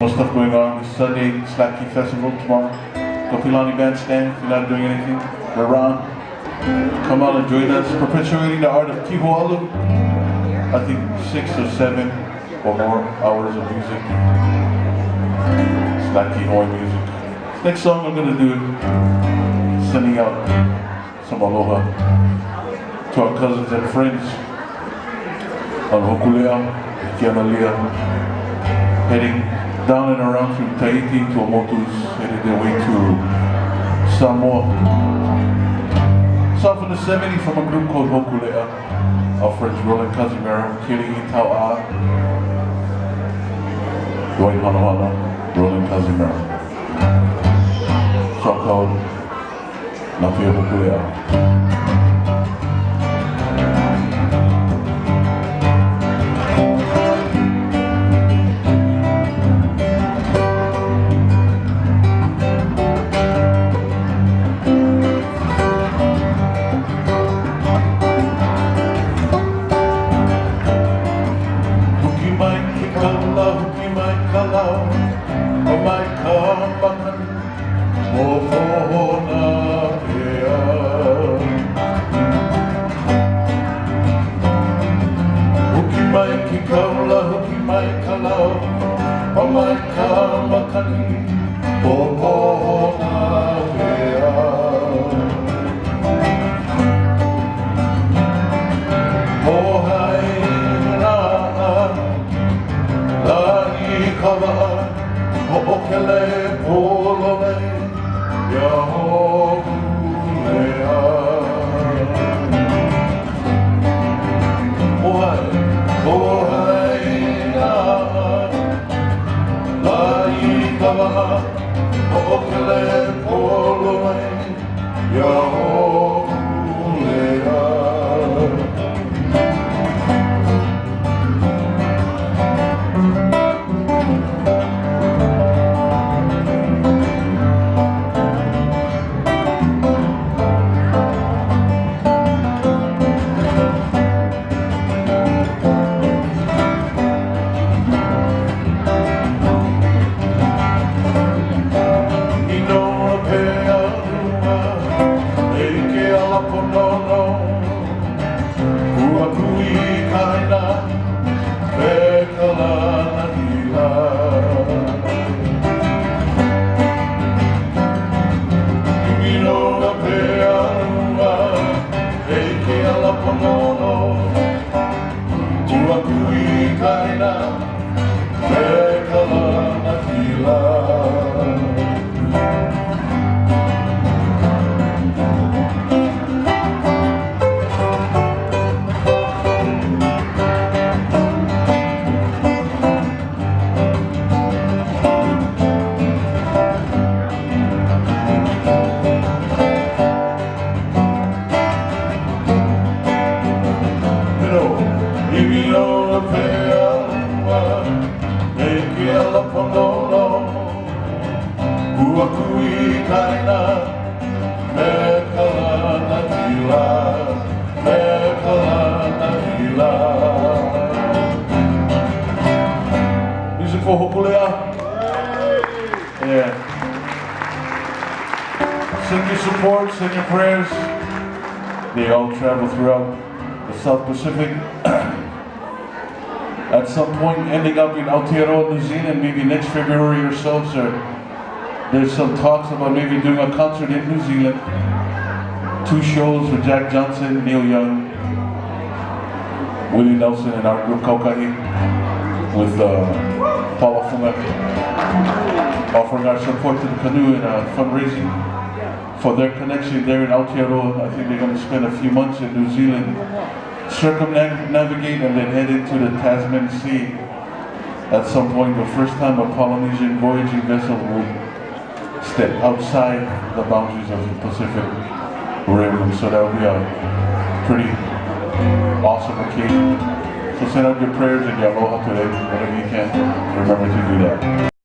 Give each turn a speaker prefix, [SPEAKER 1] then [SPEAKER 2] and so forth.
[SPEAKER 1] More stuff going on this Sunday, Slapkey Festival tomorrow. Kapilani Bandstand, if you're not doing anything, we're around. Come out and join us, perpetuating the art of Kihoalu. I think 6 or 7 or more hours of music. Slapkey Hawai'i music. Next song I'm gonna do, sending out some aloha to our cousins and friends on Hokule'a, Kianalia, heading down and around from Tahiti to Omotu's, headed their way to Samoa. Song from the 70s from a group called Hokule'a. Our friends Roland Casimiro, Kili Itau'a, Roy Hanohana, Roland Casimiro. Song called Napia Hokule'a. Music for Hokule'a. Yeah. Send your support, send your prayers. They all travel throughout the South Pacific. At some point ending up in Aotearoa, New Zealand, maybe next February or so. There's some talks about maybe doing a concert in New Zealand. 2 shows with Jack Johnson, Neil Young, Willie Nelson, and our group Kaukahi, with Paula Funga, offering our support to the canoe and fundraising for their connection there in Aotearoa. I think they're going to spend a few months in New Zealand, circumnavigate, and then head into the Tasman Sea. At some point, the first time a Polynesian voyaging vessel will step outside the boundaries of the Pacific Rim. So that will be a pretty awesome occasion. So send out your prayers and your aloha today, whenever you can. Remember to do that.